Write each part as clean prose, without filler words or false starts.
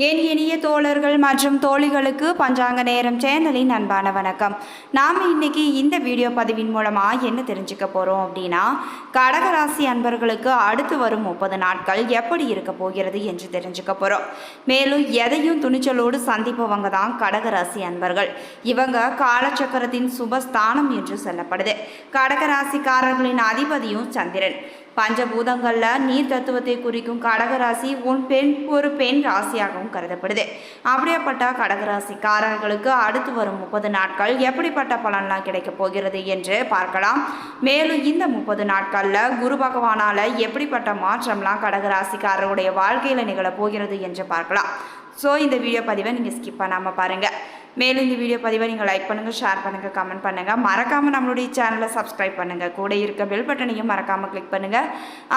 என் இனிய தோழர்கள் மற்றும் தோழிகளுக்கு பஞ்சாங்க நேரம் சேனலின் அன்பான வணக்கம். நாம் இன்னைக்கு இந்த வீடியோ பதிவின் மூலமாக என்ன தெரிஞ்சுக்க போகிறோம் அப்படின்னா, கடகராசி அன்பர்களுக்கு அடுத்து வரும் 30 நாட்கள் எப்படி இருக்க போகிறது என்று தெரிஞ்சுக்க போகிறோம். மேலும் எதையும் துணிச்சலோடு சந்திப்பவங்க தான் கடகராசி அன்பர்கள். இவங்க காலச்சக்கரத்தின் சுபஸ்தானம் என்று சொல்லப்படுது. கடகராசிக்காரர்களின் அதிபதியும் சந்திரன். பஞ்சபூதங்களில் நீர் தத்துவத்தை குறிக்கும் கடகராசி ஒரு பெண் ராசியாகவும் கருதப்படுது. அப்படியேப்பட்ட கடகராசிக்காரர்களுக்கு அடுத்து வரும் 30 நாட்கள் எப்படிப்பட்ட பலன்லாம் கிடைக்க போகிறது என்று பார்க்கலாம். மேலும் இந்த 30 நாட்களில் குரு பகவானால் எப்படிப்பட்ட மாற்றம்லாம் கடகராசிக்காரருடைய வாழ்க்கையில் நிகழப்போகிறது என்று பார்க்கலாம். ஸோ இந்த வீடியோ பதிவை நீங்கள் ஸ்கிப் பண்ணாமல் பாருங்கள். மேலும் இந்த வீடியோ பதிவை நீங்கள் லைக் பண்ணுங்கள், ஷேர் பண்ணுங்கள், கமெண்ட் பண்ணுங்கள். மறக்காமல் நம்மளுடைய சேனலை சப்ஸ்கிரைப் பண்ணுங்கள். கூட இருக்க பெல் பட்டனையும் மறக்காமல் கிளிக் பண்ணுங்கள்.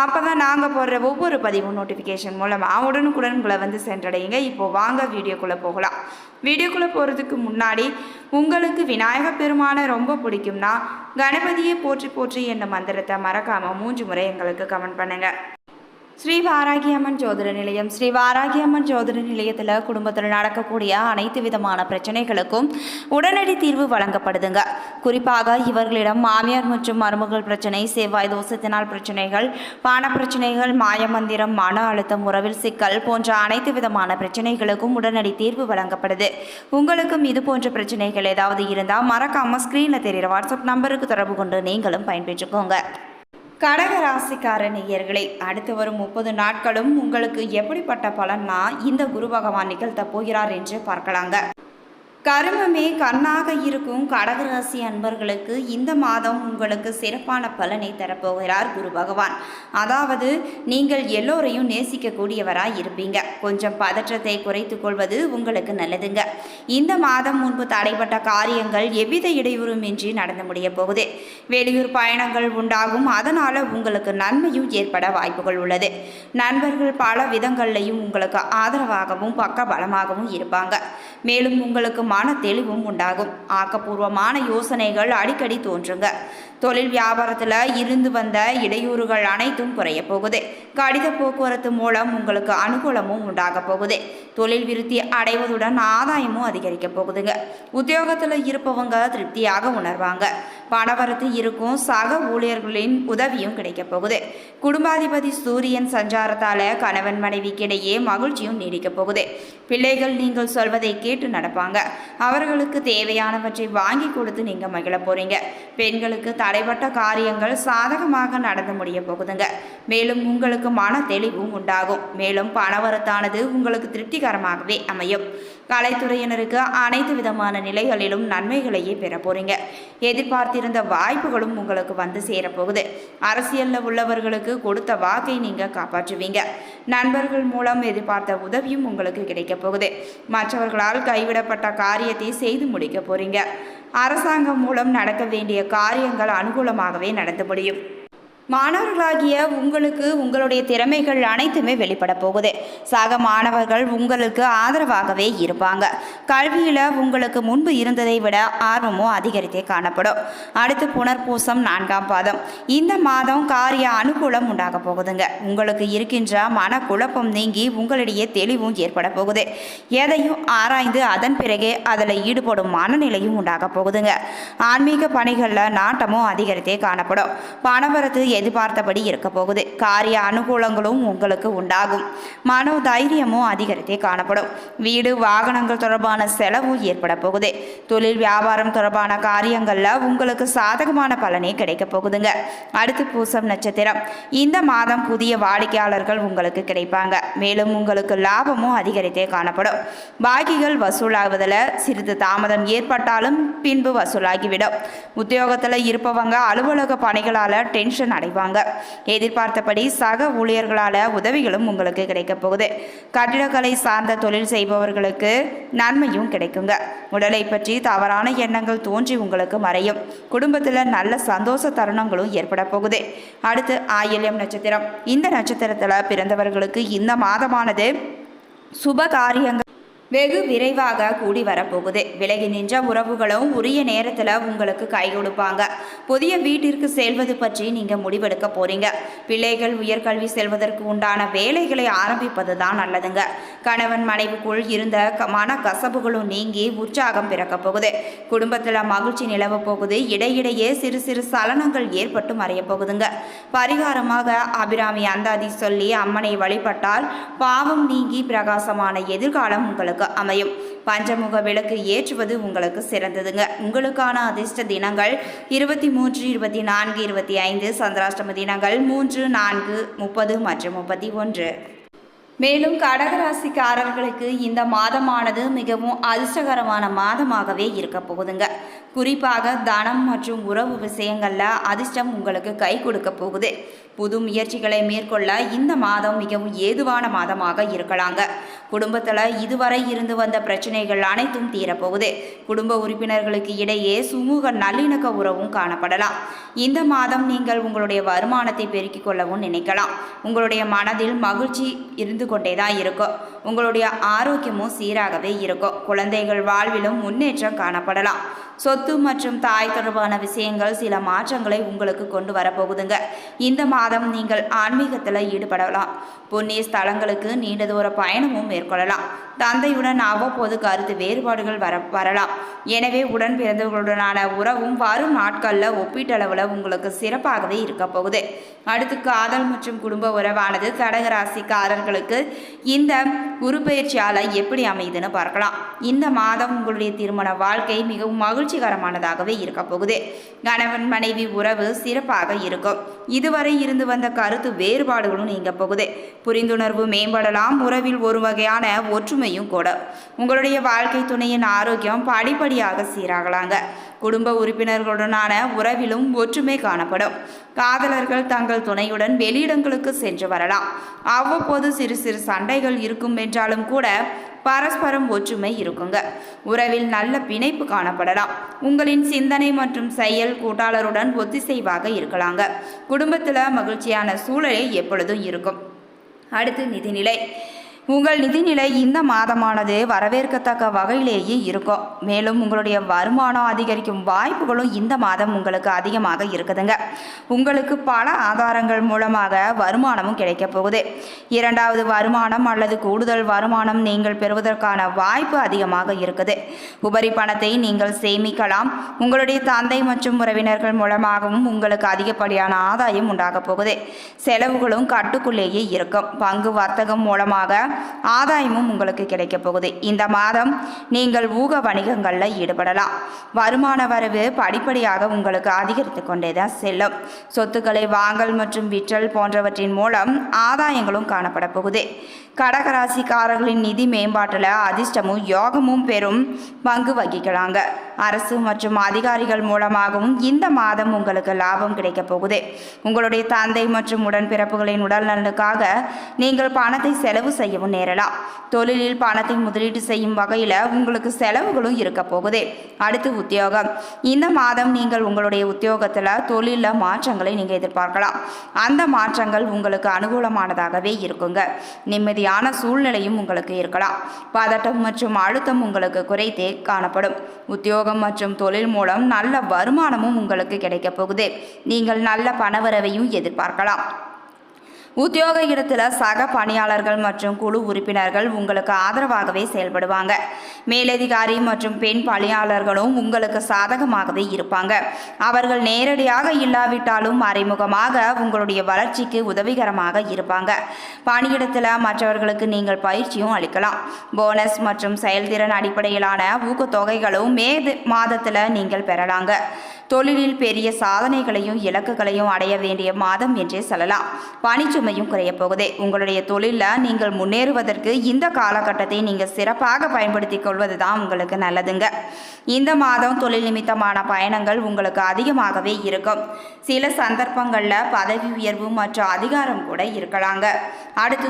அப்போ தான் நாங்கள் போடுற ஒவ்வொரு பதிவும் நோட்டிஃபிகேஷன் மூலமாக உடனுக்குடன் உங்களை வந்து சென்றடையுங்க. இப்போது வாங்க வீடியோக்குள்ளே போகலாம். வீடியோக்குள்ளே போகிறதுக்கு முன்னாடி உங்களுக்கு விநாயக பெருமானை ரொம்ப பிடிக்கும்னா கணபதியை போற்றி போற்றி என்ற மந்திரத்தை மறக்காமல் 3 முறை எங்களுக்கு கமெண்ட் பண்ணுங்கள். ஸ்ரீ வாராகியம்மன் ஜோதிட நிலையம். ஸ்ரீ வாராகியம்மன் ஜோதிட நிலையத்தில் குடும்பத்தில் நடக்கக்கூடிய அனைத்து விதமான பிரச்சனைகளுக்கும் உடனடி தீர்வு வழங்கப்படுதுங்க. குறிப்பாக இவர்களிடம் மாமியார் மற்றும் மருமகள் பிரச்சனை, செவ்வாய் தோஷத்தினால் பிரச்சனைகள், பண பிரச்சனைகள், மாயமந்திரம், மன அழுத்தம், உறவில் சிக்கல் போன்ற அனைத்து விதமான பிரச்சனைகளுக்கும் உடனடி தீர்வு வழங்கப்படுது. உங்களுக்கும் இது போன்ற பிரச்சனைகள் ஏதாவது இருந்தால் மறக்காமல் ஸ்க்ரீனில் தெரிகிற வாட்ஸ்அப் நம்பருக்கு தொடர்பு கொண்டு நீங்களும் பயன்பெற்றுக்கோங்க. கடகராசிக்கார நேயர்களே, அடுத்து வரும் 30 நாட்களும் உங்களுக்கு எப்படிப்பட்ட பலன்னா இந்த குரு பகவான் நிகழ்த்த போகிறார் என்று பார்க்கலாங்க. கர்மமே கண்ணாக இருக்கும் கடகராசி அன்பர்களுக்கு இந்த மாதம் உங்களுக்கு சிறப்பான பலனை தரப்போகிறார் குரு பகவான். அதாவது நீங்கள் எல்லோரையும் நேசிக்கக்கூடியவராக இருப்பீங்க. கொஞ்சம் பதற்றத்தை குறைத்து கொள்வது உங்களுக்கு நல்லதுங்க. இந்த மாதம் முன்பு தடைப்பட்ட காரியங்கள் எவ்வித இடையூறுமின்றி நடந்து முடிய போகுது. வெளியூர் பயணங்கள் உண்டாகும். அதனால் உங்களுக்கு நன்மையும் ஏற்பட வாய்ப்புகள் உள்ளது. நண்பர்கள் பல விதங்கள்லையும் உங்களுக்கு ஆதரவாகவும் பக்க பலமாகவும் இருப்பாங்க. மேலும் உங்களுக்கு மன தெளிவும் உண்டாகும். ஆக்கப்பூர்வமான யோசனைகள் அடிக்கடி தோன்றுங்க. தொழில் வியாபாரத்தில் இருந்து வந்த இடையூறுகள் அனைத்தும் குறைய போகுது. கடித போக்குவரத்து மூலம் உங்களுக்கு அனுகூலமும் உண்டாக போகுது. தொழில் விருத்தி அடைவதுடன் ஆதாயமும் அதிகரிக்க போகுதுங்க. உத்தியோகத்தில் இருப்பவங்க திருப்தியாக உணர்வாங்க. பணவரத்து இருக்கும். சக ஊழியர்களின் உதவியும் கிடைக்க போகுது. குடும்பாதிபதி சூரியன் சஞ்சாரத்தால் கணவன் மனைவிக்கிடையே மகிழ்ச்சியும் நீடிக்க போகுது. பிள்ளைகள் நீங்கள் சொல்வதை கேட்டு நடப்பாங்க. அவர்களுக்கு தேவையானவற்றை வாங்கி கொடுத்து நீங்கள் மகிழ போறீங்க. பெண்களுக்கு தடைப்பட்ட காரியங்கள் சாதகமாக நடந்து முடிய போகுதுங்க. மேலும் உங்களுக்கு மன தெளிவும் உண்டாகும். மேலும் பணவரத்தானது உங்களுக்கு திருப்திகரமாகவே அமையும். கலைத்துறையினருக்கு அனைத்து விதமான நிலைகளிலும் நன்மைகளையே பெற போறீங்க. எதிர்பார்த்திருந்த வாய்ப்புகளும் உங்களுக்கு வந்து சேரப்போகுது. அரசியலில் உள்ளவர்களுக்கு கொடுத்த வாக்கை நீங்க காப்பாற்றுவீங்க. நண்பர்கள் மூலம் எதிர்பார்த்த உதவியும் உங்களுக்கு கிடைக்க போகுது. மற்றவர்களால் கைவிடப்பட்ட காரியத்தை செய்து முடிக்க போறீங்க. அரசாங்கம் மூலம் நடக்க வேண்டிய காரியங்கள் அனுகூலமாகவே நடந்து முடியும். மாணவர்களாகிய உங்களுக்கு உங்களுடைய திறமைகள் அனைத்துமே வெளிப்பட போகுது. சக மாணவர்கள் உங்களுக்கு ஆதரவாகவே இருப்பாங்க. கல்வியில் உங்களுக்கு முன்பு இருந்ததை விட ஆர்வமும் அதிகரித்தே காணப்படும். அடுத்து புனர்பூசம் 4ஆம் பாதம். இந்த மாதம் காரிய அனுகூலம் உண்டாக போகுதுங்க. உங்களுக்கு இருக்கின்ற மனக்குழப்பம் நீங்கி உங்களிடையே தெளிவும் ஏற்பட போகுது. எதையும் ஆராய்ந்து அதன் பிறகே அதில் ஈடுபடும் மனநிலையும் உண்டாக போகுதுங்க. ஆன்மீக பணிகளில் நாட்டமும் அதிகரித்தே காணப்படும். பணவரத்து எதிர்பார்த்தபடி இருக்க போகுது. காரிய அனுகூலங்களும் உங்களுக்கு உண்டாகும். மனோ தைரியமும் அதிகரித்தே காணப்படும். வீடு வாகனங்கள் தொடர்பான செலவும் ஏற்பட போகுது. தொழில் வியாபாரம் தொடர்பான காரியங்கள்ல உங்களுக்கு சாதகமான பலனே கிடைக்க போகுதுங்க. அடுத்து பூசம் நட்சத்திரம். இந்த மாதம் புதிய வாடிக்கையாளர்கள் உங்களுக்கு கிடைப்பாங்க. மேலும் உங்களுக்கு லாபமும் அதிகரித்தே காணப்படும். பாக்கிகள் வசூலாவதில் சிறிது தாமதம் ஏற்பட்டாலும் பின்பு வசூலாகிவிடும். உத்தியோகத்தில் இருப்பவங்க அலுவலக பணிகளால் டென்ஷன் அடைவாங்க. எதிர்பார்த்தபடி சக ஊழியர்களால் உதவிகளும் உங்களுக்கு கிடைக்க போகுது. கட்டிடக்கலை சார்ந்த தொழில் செய்பவர்களுக்கு நன்மையும் கிடைக்குங்க. உடலை பற்றி தவறான எண்ணங்கள் தோன்றி உங்களுக்கு மறையும். குடும்பத்தில் நல்ல சந்தோஷ தருணங்களும் ஏற்பட போகுது. அடுத்து ஆயில்யம் நட்சத்திரம். இந்த நட்சத்திரத்தில் பிறந்தவர்களுக்கு இந்த மாதமானது சுப காரியங்கள் வெகு விரைவாக கூடி வரப்போகுது. விலகி நின்ற உறவுகளும் உரிய நேரத்தில் உங்களுக்கு கை கொடுப்பாங்க. புதிய வீட்டிற்கு செல்வது பற்றி நீங்கள் முடிவெடுக்க போறீங்க. பிள்ளைகள் உயர்கல்வி செல்வதற்கு உண்டான வேலைகளை ஆரம்பிப்பது தான் நல்லதுங்க. கணவன் மனைவிக்குள் இருந்த மன கசப்புகளும் நீங்கி உற்சாகம் பிறக்க போகுது. குடும்பத்தில் மகிழ்ச்சி நிலவ போகுது. இடையிடையே சிறு சிறு சலனங்கள் ஏற்பட்டு மறைய போகுதுங்க. பரிகாரமாக அபிராமி அந்தாதி சொல்லி அம்மனை வழிபட்டால் பாவம் நீங்கி பிரகாசமான எதிர்காலம் உங்களுக்கு அமையும். பஞ்சமுக விளக்கு ஏற்றுவது உங்களுக்கு சிறந்ததுங்க. உங்களுக்கான அதிர்ஷ்ட தினங்கள் 23, 24, 25. சந்திராஷ்டம தினங்கள் 3, 4, 30 மற்றும் 31. மேலும் கடகராசிக்காரர்களுக்கு இந்த மாதமானது மிகவும் அதிர்ஷ்டகரமான மாதமாகவே இருக்க போகுதுங்க. குறிப்பாக தனம் மற்றும் உறவு விஷயங்களில் அதிர்ஷ்டம் உங்களுக்கு கை கொடுக்க போகுது. புது முயற்சிகளை மேற்கொள்ள இந்த மாதம் மிகவும் ஏதுவான மாதமாக இருக்கலாங்க. குடும்பத்தில் இதுவரை இருந்து வந்த பிரச்சனைகள் அனைத்தும் தீரப்போகுது. குடும்ப உறுப்பினர்களுக்கு இடையே சுமூக நல்லிணக்க உறவும் காணப்படலாம். இந்த மாதம் நீங்கள் உங்களுடைய வருமானத்தை பெருக்கிக் கொள்ளவும் நினைக்கலாம். உங்களுடைய மனதில் மகிழ்ச்சி இருந்து கொண்டே தான் இருக்கும். உங்களுடைய ஆரோக்கியமும் சீராகவே இருக்கும். குழந்தைகள் வாழ்விலும் முன்னேற்றம் காணப்படலாம். சொத்து மற்றும் தாய் தொடர்பான விஷயங்கள் சில மாற்றங்களை உங்களுக்கு கொண்டு வரப்போகுதுங்க. இந்த மாதம் நீங்கள் ஆன்மீகத்தில் ஈடுபடலாம். புண்ணிய ஸ்தலங்களுக்கு நீண்ட தூர பயணமும் மேற்கொள்ளலாம். தந்தையுடன் அவ்வப்போது கருத்து வேறுபாடுகள் வரலாம். எனவே உடன் பிறந்தவர்களுடனான உறவும் வரும் நாட்களில் ஒப்பீட்டளவில் உங்களுக்கு சிறப்பாகவே இருக்க போகுது. அடுத்து காதல் மற்றும் குடும்ப உறவானது கடகராசிக்காரர்களுக்கு இந்த குரு பயிற்சியால் எப்படி அமையுதுன்னு பார்க்கலாம். இந்த மாதம் உங்களுடைய திருமண வாழ்க்கை மிகவும் மகிழ்ச்சிகரமானதாகவே இருக்க போகுது. கணவன் மனைவி உறவு சிறப்பாக இருக்கும். இதுவரை இருந்து வந்த கருத்து வேறுபாடுகளும் நீங்க போகுது. புரிந்துணர்வு மேம்படலாம். உறவில் ஒரு வகையான ஒற்றுமையும் கூட. உங்களுடைய வாழ்க்கை துணையின் ஆரோக்கியம் படிப்படியாக சீராகலாங்க. குடும்ப உறுப்பினர்களுடனான உறவிலும் ஒற்றுமை காணப்படும். காதலர்கள் தங்கள் துணையுடன் வெளியிடங்களுக்கு சென்று வரலாம். அவ்வப்போது சிறு சிறு சண்டைகள் இருக்கும் என்றாலும் கூட பரஸ்பரம் ஒற்றுமை இருக்குங்க. உறவில் நல்ல பிணைப்பு காணப்படலாம். உங்களின் சிந்தனை மற்றும் செயல் கூட்டாளருடன் ஒத்திசைவாக இருக்கலாங்க. குடும்பத்தில் மகிழ்ச்சியான சூழலே எப்பொழுதும் இருக்கும். அடுத்து நிதிநிலை. உங்கள் நிதிநிலை இந்த மாதமானது வரவேற்கத்தக்க வகையிலேயே இருக்கும். மேலும் உங்களுடைய வருமானம் அதிகரிக்கும் வாய்ப்புகளும் இந்த மாதம் உங்களுக்கு அதிகமாக இருக்குதுங்க. உங்களுக்கு பல ஆதாரங்கள் மூலமாக வருமானமும் கிடைக்க போகுது. இரண்டாவது வருமானம் அல்லது கூடுதல் வருமானம் நீங்கள் பெறுவதற்கான வாய்ப்பு அதிகமாக இருக்குது. உபரி பணத்தை நீங்கள் சேமிக்கலாம். உங்களுடைய தந்தை மற்றும் உறவினர்கள் மூலமாகவும் உங்களுக்கு அதிகப்படியான ஆதாயம் உண்டாக போகுது. செலவுகளும் கட்டுக்குள்ளேயே இருக்கும். பங்கு வர்த்தகம் மூலமாக ஆதாயமும் உங்களுக்கு கிடைக்க போகுது. இந்த மாதம் நீங்கள் ஊக வணிகங்களில் ஈடுபடலாம். வருமான வரவு படிப்படியாக உங்களுக்கு அதிகரித்து கொண்டே தான் செல்லும். சொத்துக்களை வாங்கல் மற்றும் விற்றல் போன்றவற்றின் மூலம் ஆதாயங்களும் காணப்பட போகுது. கடகராசிக்காரர்களின் நிதி மேம்பாட்டில் அதிர்ஷ்டமும் யோகமும் பெரும் பங்கு வகிக்கலாங்க. அரசு மற்றும் அதிகாரிகள் மூலமாகவும் இந்த மாதம் உங்களுக்கு லாபம் கிடைக்க போகுது. உங்களுடைய தந்தை மற்றும் உடன்பிறப்புகளின் உடல் நலனுக்காக நீங்கள் பணத்தை செலவு செய்யவும் நேரலாம். தொழிலில் பணத்தை முதலீடு செய்யும் வகையில் உங்களுக்கு செலவுகளும் இருக்க போகுது. அடுத்து உத்தியோகம். இந்த மாதம் நீங்கள் உங்களுடைய உத்தியோகத்தில் தொழிலில் மாற்றங்களை நீங்கள் எதிர்பார்க்கலாம். அந்த மாற்றங்கள் உங்களுக்கு அனுகூலமானதாகவே இருக்குங்க. நிம்மதியான சூழ்நிலையும் உங்களுக்கு இருக்கலாம். பதட்டம் மற்றும் அழுத்தம் உங்களுக்கு குறைத்தே காணப்படும். உத்தியோகம் மற்றும் தொழில் மூலம் நல்ல வருமானமும் உங்களுக்கு கிடைக்க போகுது. நீங்கள் நல்ல பணவரவையும் எதிர்பார்க்கலாம். உத்தியோக இடத்துல சக பணியாளர்கள் மற்றும் குழு உறுப்பினர்கள் உங்களுக்கு ஆதரவாகவே செயல்படுவாங்க. மேலதிகாரி மற்றும் பெண் பணியாளர்களும் உங்களுக்கு சாதகமாகவே இருப்பாங்க. அவர்கள் நேரடியாக இல்லாவிட்டாலும் மறைமுகமாக உங்களுடைய வளர்ச்சிக்கு உதவிகரமாக இருப்பாங்க. பணியிடத்தில் மற்றவர்களுக்கு நீங்கள் பயிற்சியும் அளிக்கலாம். போனஸ் மற்றும் செயல்திறன் அடிப்படையிலான ஊக்கத்தொகைகளும் மாதத்தில் நீங்கள் பெறலாங்க. தொழிலில் பெரிய சாதனைகளையும் இலக்குகளையும் அடைய வேண்டிய மாதம் என்றே சொல்லலாம். பணிச்சுமையும் குறைய போகுது. உங்களுடைய தொழிலில் நீங்கள் முன்னேறுவதற்கு இந்த காலகட்டத்தை நீங்கள் சிறப்பாக பயன்படுத்தி கொள்வது தான் உங்களுக்கு நல்லதுங்க. இந்த மாதம் தொழில் நிமித்தமான பயணங்கள் உங்களுக்கு அதிகமாகவே இருக்கும். சில சந்தர்ப்பங்களில் பதவி உயர்வு மற்றும் அதிகாரம் கூட இருக்கலாங்க. அடுத்து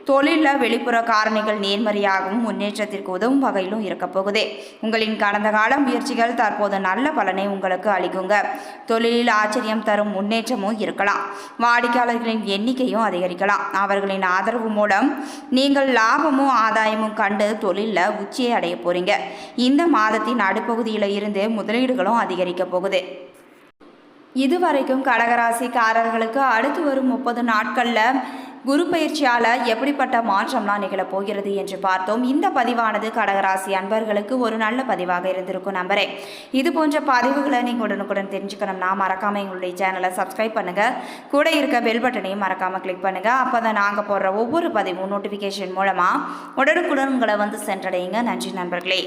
தொழிலில் வெளிப்புற காரணிகள் நேர்மறையாகவும் முன்னேற்றத்திற்கு உதவும் வகையிலும் இருக்க போகுது. உங்களின் கடந்த கால முயற்சிகள் தற்போது நல்ல பலனை உங்களுக்கு உங்களுக்கு அளிக்குங்க. தொழிலில் ஆச்சரியம் தரும் முன்னேற்றமும் இருக்கலாம். வாடிக்கையாளர்களின் எண்ணிக்கையும் அதிகரிக்கலாம். அவர்களின் ஆதரவு மூலம் நீங்கள் லாபமும் ஆதாயமும் கண்டு தொழிலில் உச்சியை அடைய போறீங்க. இந்த மாதத்தின் நடுப்பகுதியில் இருந்து முதலீடுகளும் அதிகரிக்க போகுது. இதுவரைக்கும் கடகராசிக்காரர்களுக்கு அடுத்து வரும் 30 நாட்களில் குரு பயிற்சியால் எப்படிப்பட்ட மாற்றம்லாம் நிகழப்போகிறது என்று பார்த்தோம். இந்த பதிவானது கடகராசி அன்பர்களுக்கு ஒரு நல்ல பதிவாக இருந்திருக்கும் நம்புறேன். இது போன்ற பதிவுகளை நீங்கள் உடனுக்குடன் தெரிஞ்சுக்கணும்னா மறக்காமல் எங்களுடைய சேனலை சப்ஸ்கிரைப் பண்ணுங்கள். கூட இருக்க பெல் பட்டனையும் மறக்காமல் கிளிக் பண்ணுங்கள். அப்போ தான் நாங்கள் போடுற ஒவ்வொரு பதிவும் நோட்டிஃபிகேஷன் மூலமாக உடனுக்குடன் உங்களை வந்து சென்றடையுங்க. நன்றி நண்பர்களே.